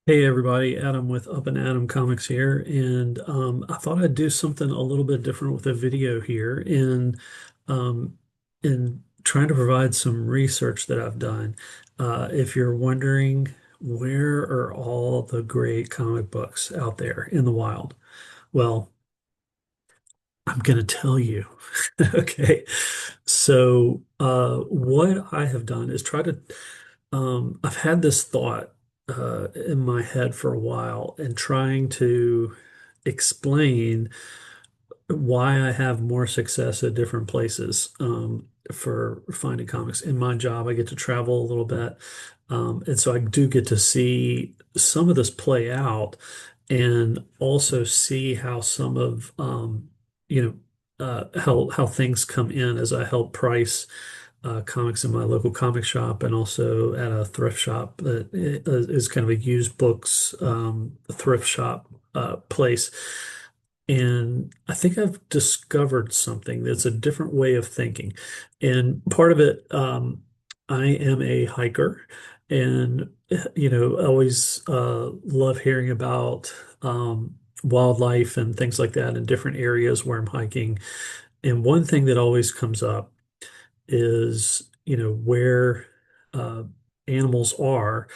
Hey everybody, Adam with Up and Adam Comics here, and I thought I'd do something a little bit different with a video here um, in trying to provide some research that I've done. If you're wondering where are all the great comic books out there in the wild, well, I'm going to tell you. Okay, so what I have done is try to I've had this thought in my head for a while and trying to explain why I have more success at different places for finding comics. In my job, I get to travel a little bit. And so I do get to see some of this play out and also see how some of, how things come in as I help price comics in my local comic shop and also at a thrift shop that is kind of a used books thrift shop place. And I think I've discovered something that's a different way of thinking. And part of it, I am a hiker and, I always love hearing about wildlife and things like that in different areas where I'm hiking. And one thing that always comes up is, where uh, animals are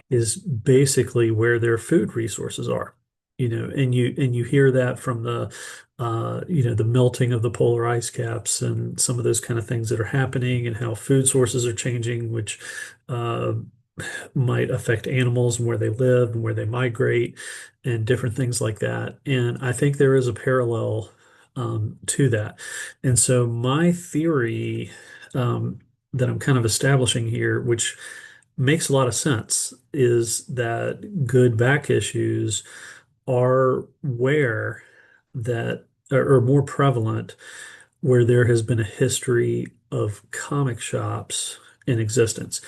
is basically where their food resources are. And you hear that from the melting of the polar ice caps and some of those kind of things that are happening and how food sources are changing, which uh, might affect animals and where they live and where they migrate and different things like that. And I think there is a parallel to that. And so my theory that I'm kind of establishing here, which makes a lot of sense, is that good back issues are where that are more prevalent where there has been a history of comic shops in existence.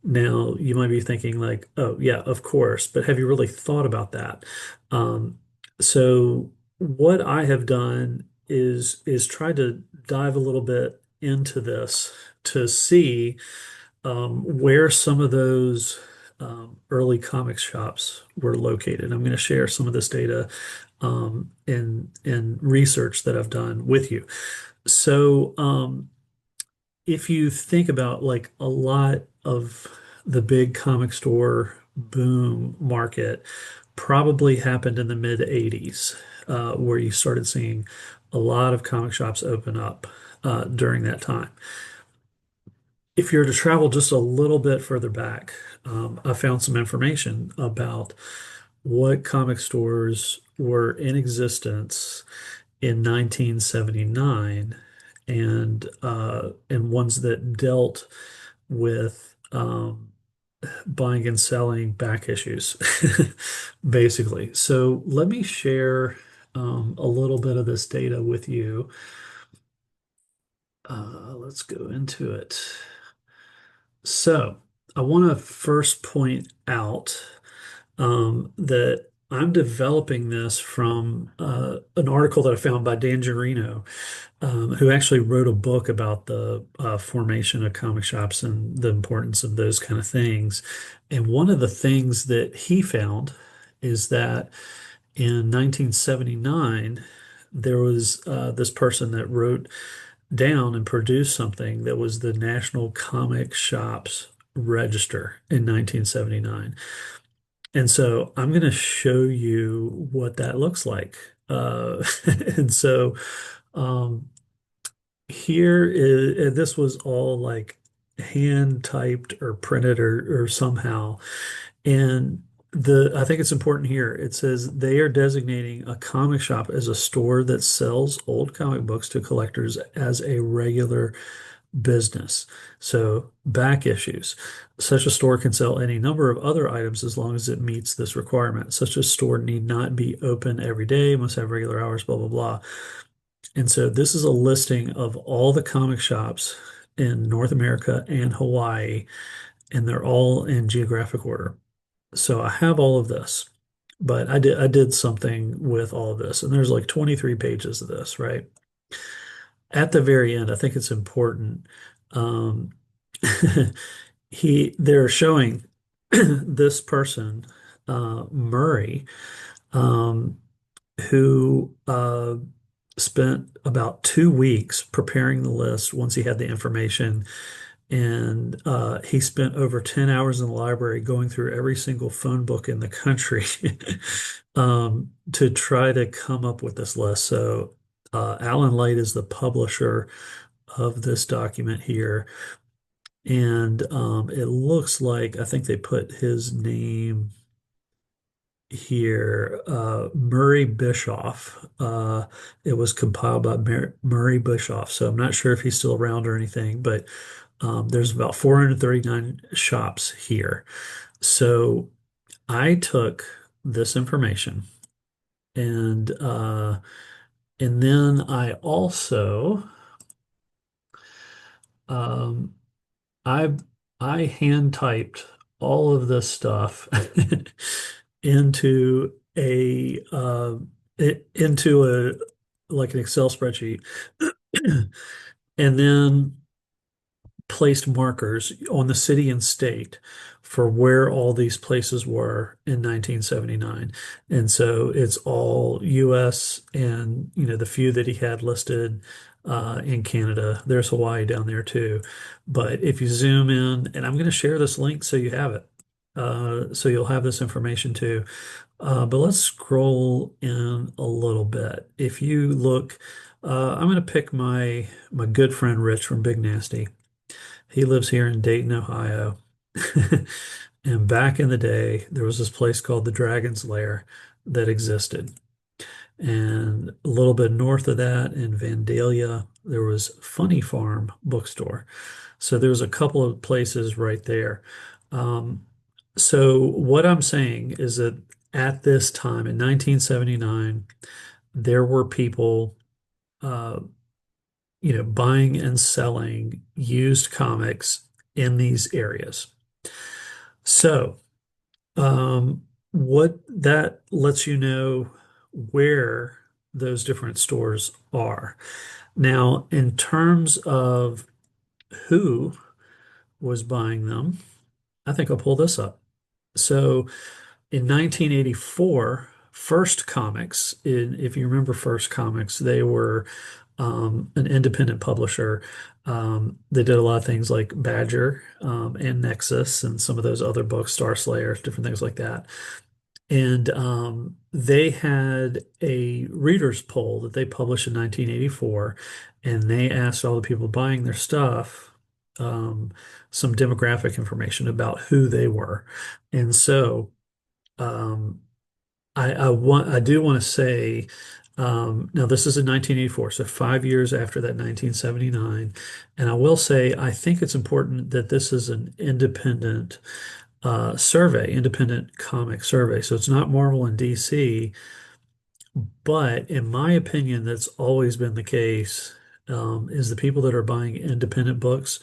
Now, you might be thinking like, oh, yeah, of course, but have you really thought about that? Um, so what I have done is try to dive a little bit into this to see where some of those early comic shops were located. I'm going to share some of this data in research that I've done with you. So, if you think about like a lot of the big comic store boom market probably happened in the mid 80s, where you started seeing a lot of comic shops open up during that time. If you were to travel just a little bit further back, I found some information about what comic stores were in existence in 1979 and ones that dealt with buying and selling back issues, basically. So let me share a little bit of this data with you. Let's go into it. So I want to first point out that I'm developing this from an article that I found by Dan Gerino, who actually wrote a book about the formation of comic shops and the importance of those kind of things. And one of the things that he found is that in 1979, there was this person that wrote down and produced something that was the National Comic Shops Register in 1979. And so I'm going to show you what that looks like. And so um, here is, and this was all like hand typed or printed or somehow. And I think it's important here. It says they are designating a comic shop as a store that sells old comic books to collectors as a regular business. So back issues. Such a store can sell any number of other items as long as it meets this requirement. Such a store need not be open every day, must have regular hours, blah, blah, blah. And so this is a listing of all the comic shops in North America and Hawaii, and they're all in geographic order. So I have all of this, but I did something with all of this, and there's like 23 pages of this, right? At the very end, I think it's important. Um, they're showing this person. Murray, um, who spent about 2 weeks preparing the list once he had the information. And he spent over 10 hours in the library going through every single phone book in the country to try to come up with this list. So Alan Light is the publisher of this document here. And it looks like I think they put his name here, Murray Bischoff. It was compiled by Murray Bischoff. So I'm not sure if he's still around or anything, but there's about 439 shops here. So I took this information and and then I also um, I I hand typed all of this stuff into into a like an Excel spreadsheet, and then placed markers on the city and state for where all these places were in 1979. And so it's all US and, the few that he had listed in Canada. There's Hawaii down there too. But if you zoom in, and I'm going to share this link so you have it. So you'll have this information too. But let's scroll in a little bit. If you look, I'm going to pick my good friend Rich from Big Nasty. He lives here in Dayton, Ohio. And back in the day, there was this place called the Dragon's Lair that existed. And a little bit north of that in Vandalia, there was Funny Farm bookstore. So there was a couple of places right there. Um, so what I'm saying is that at this time in 1979, there were people uh, buying and selling used comics in these areas. So, what that lets you know where those different stores are. Now, in terms of who was buying them, I think I'll pull this up. So, in 1984, First Comics, if you remember First Comics, they were an independent publisher. They did a lot of things like Badger and Nexus and some of those other books, Star Slayer, different things like that. And they had a readers poll that they published in 1984, and they asked all the people buying their stuff um, some demographic information about who they were. And so um, I do want to say now this is in 1984, so 5 years after that 1979, and I will say I think it's important that this is an independent survey, independent comic survey. So it's not Marvel and DC, but in my opinion, that's always been the case. Is the people that are buying independent books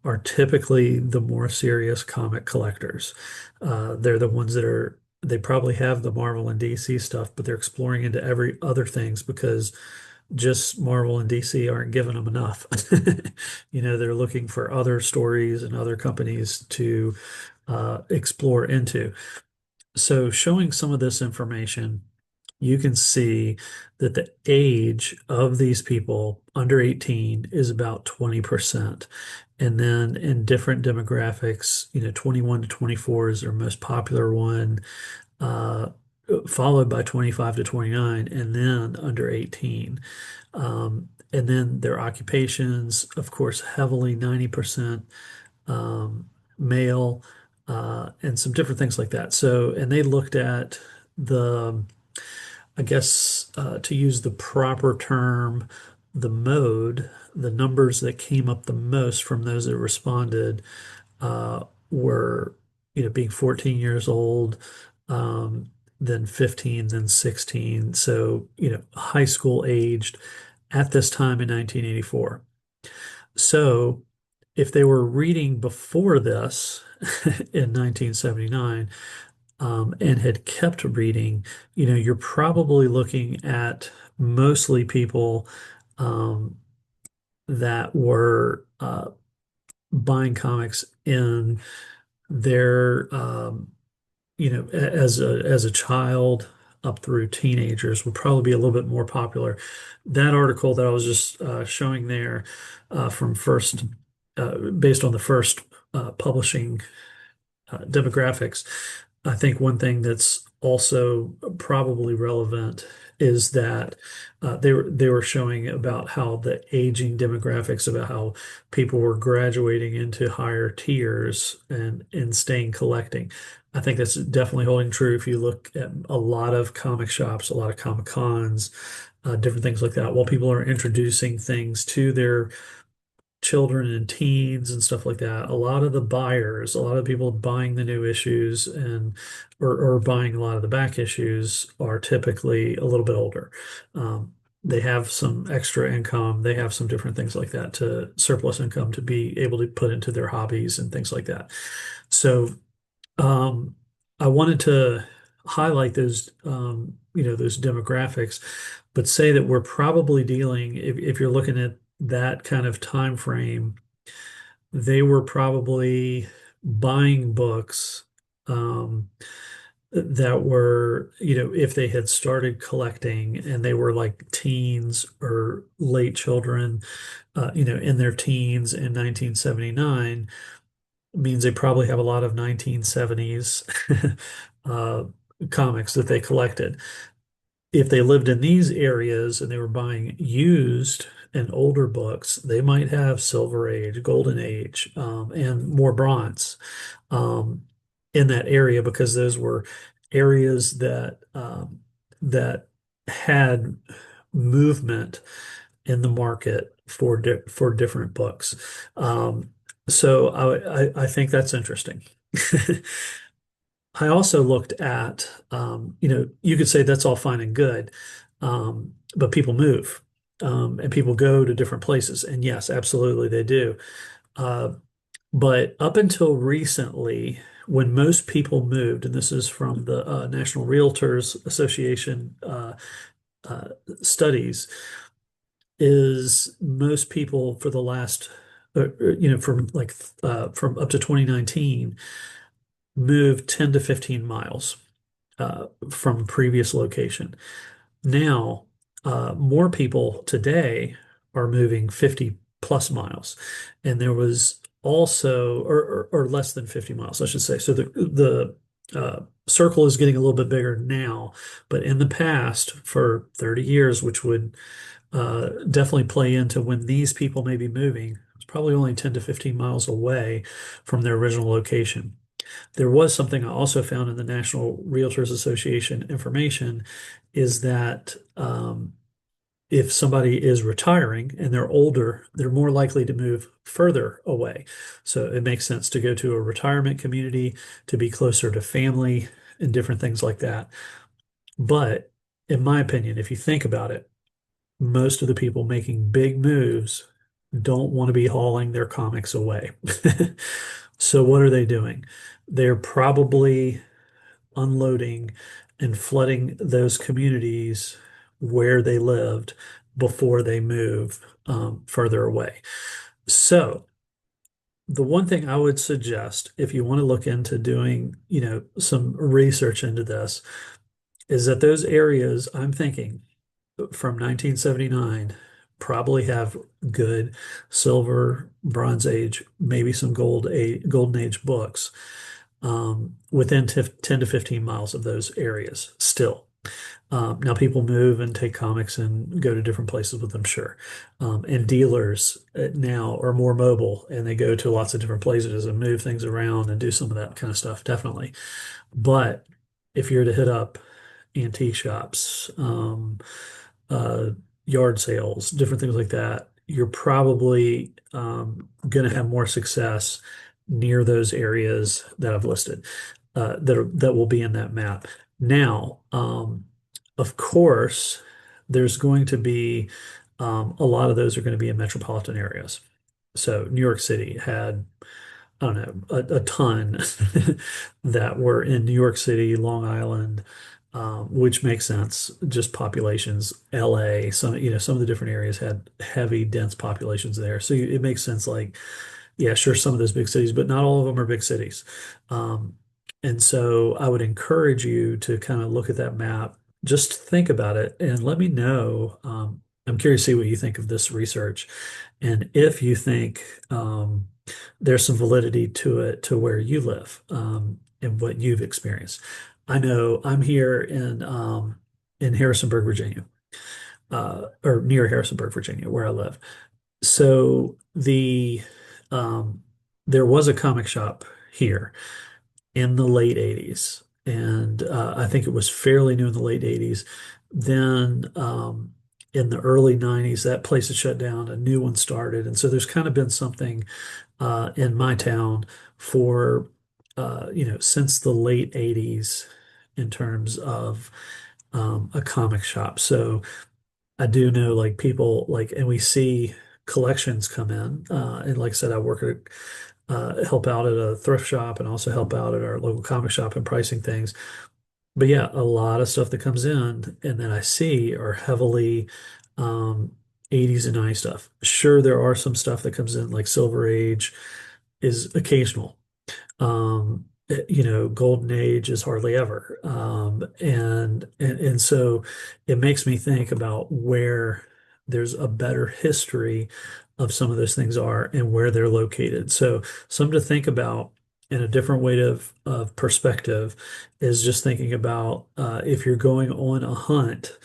are typically the more serious comic collectors. They're the ones that they probably have the Marvel and DC stuff, but they're exploring into every other things because just Marvel and DC aren't giving them enough. They're looking for other stories and other companies to explore into. So showing some of this information, you can see that the age of these people under 18 is about 20%. And then in different demographics, 21 to 24 is their most popular one, uh, followed by 25 to 29, and then under 18. And then their occupations, of course, heavily 90% male, and some different things like that. So, and they looked at I guess, to use the proper term, the mode, the numbers that came up the most from those that responded were, being 14 years old, then 15, then 16. So, high school aged at this time in 1984. So, if they were reading before this in 1979, and had kept reading, you're probably looking at mostly people um, that were buying comics in their as a child up through teenagers would probably be a little bit more popular. That article that I was just showing there from first, based on the first publishing demographics. I think one thing that's also probably relevant is that they were showing about how the aging demographics, about how people were graduating into higher tiers and staying collecting. I think that's definitely holding true if you look at a lot of comic shops, a lot of Comic Cons, different things like that. While people are introducing things to their children and teens and stuff like that, a lot of the buyers, a lot of people buying the new issues or buying a lot of the back issues are typically a little bit older. They have some extra income, they have some different things like that, to surplus income to be able to put into their hobbies and things like that. So um, I wanted to highlight those demographics, but say that we're probably dealing, if you're looking at that kind of time frame, they were probably buying books that were, if they had started collecting and they were like teens or late children, in their teens in 1979, means they probably have a lot of 1970s uh, comics that they collected. If they lived in these areas and they were buying used and older books, they might have Silver Age, Golden Age, and more Bronze um, in that area, because those were areas that had movement in the market for different books. So I think that's interesting. I also looked at, you could say that's all fine and good, but people move, and people go to different places. And yes, absolutely they do. Uh, but up until recently, when most people moved, and this is from the National Realtors Association uh, studies, is most people for the last, from up to 2019, moved 10 to 15 miles from previous location. Now, more people today are moving 50 plus miles, and there was also, or less than 50 miles, I should say. So the circle is getting a little bit bigger now, but in the past, for 30 years, which would definitely play into when these people may be moving, it's probably only 10 to 15 miles away from their original location. There was something I also found in the National Realtors Association information, is that if somebody is retiring and they're older, they're more likely to move further away. So it makes sense to go to a retirement community, to be closer to family and different things like that. But in my opinion, if you think about it, most of the people making big moves don't want to be hauling their comics away. So what are they doing? They're probably unloading and flooding those communities where they lived before they move further away. So the one thing I would suggest, if you want to look into doing, some research into this, is that those areas I'm thinking from 1979 probably have good silver, bronze age, maybe some golden age books within 10 to 15 miles of those areas still. Now people move and take comics and go to different places with them, sure. And dealers now are more mobile, and they go to lots of different places and move things around and do some of that kind of stuff, definitely. But if you're to hit up antique shops, uh, yard sales, different things like that, you're probably going to have more success near those areas that I've listed, that will be in that map. Now, of course, there's going to be a lot of those are going to be in metropolitan areas. So New York City had, I don't know, a ton that were in New York City, Long Island, which makes sense. Just populations, LA, some of the different areas had heavy, dense populations there. So it makes sense. Like, yeah, sure, some of those big cities, but not all of them are big cities. Um, And so I would encourage you to kind of look at that map, just think about it, and let me know. I'm curious to see what you think of this research, and if you think there's some validity to it to where you live and what you've experienced. I know I'm here in Harrisonburg, Virginia, or near Harrisonburg, Virginia, where I live. So there was a comic shop here in the late 80s. And I think it was fairly new in the late 80s. Then in the early 90s, that place had shut down, a new one started. And so there's kind of been something in my town for, since the late 80s in terms of a comic shop. So I do know like people like, and we see collections come in. And like I said, I work at, help out at a thrift shop and also help out at our local comic shop and pricing things. But yeah, a lot of stuff that comes in and that I see are heavily um, 80s and 90s stuff. Sure, there are some stuff that comes in like Silver Age is occasional. Golden age is hardly ever. And so it makes me think about where there's a better history of some of those things are and where they're located. So something to think about in a different way of perspective is just thinking about if you're going on a hunt,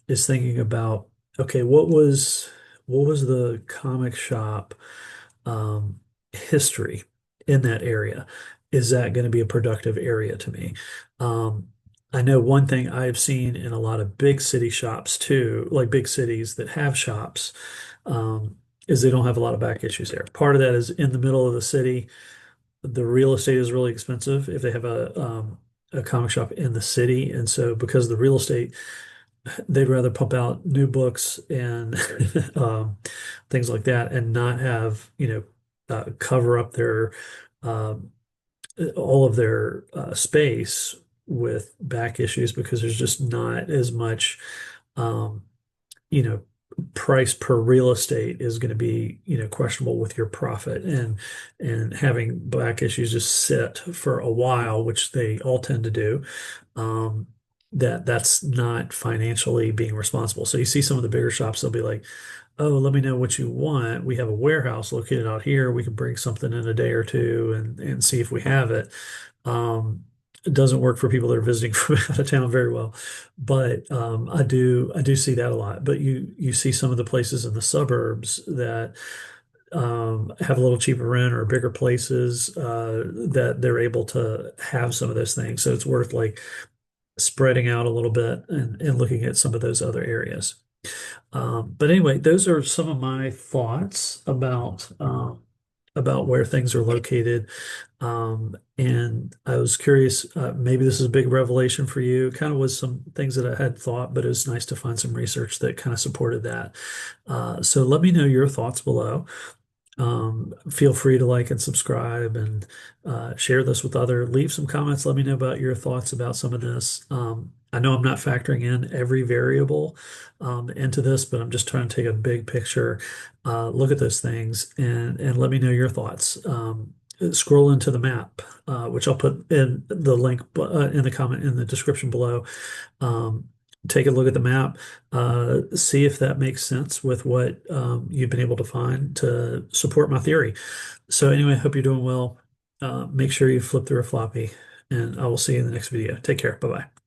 is thinking about, okay, what was the comic shop history in that area? Is that going to be a productive area to me? Um, I know one thing I've seen in a lot of big city shops too, like big cities that have shops, is they don't have a lot of back issues there. Part of that is in the middle of the city, the real estate is really expensive if they have a comic shop in the city. And so because of the real estate, they'd rather pump out new books and things like that and not have, cover up their um, all of their space with back issues because there's just not as much, um, you know, price per real estate is going to be, questionable with your profit and having back issues just sit for a while, which they all tend to do. Um, that's not financially being responsible. So you see some of the bigger shops, they'll be like, oh, let me know what you want. We have a warehouse located out here. We can bring something in a day or two and see if we have it. It doesn't work for people that are visiting from out of town very well, but I do see that a lot. But you see some of the places in the suburbs that have a little cheaper rent or bigger places that they're able to have some of those things. So it's worth like spreading out a little bit and looking at some of those other areas. But anyway, those are some of my thoughts about where things are located. And I was curious, maybe this is a big revelation for you. It kind of was some things that I had thought, but it was nice to find some research that kind of supported that. So let me know your thoughts below. Feel free to like and subscribe and share this with other. Leave some comments. Let me know about your thoughts about some of this. I know I'm not factoring in every variable into this, but I'm just trying to take a big picture, look at those things, and let me know your thoughts. Scroll into the map, which I'll put in the link in the comment in the description below. Um, Take a look at the map, see if that makes sense with what you've been able to find to support my theory. So anyway, I hope you're doing well. Make sure you flip through a floppy, and I will see you in the next video. Take care. Bye-bye.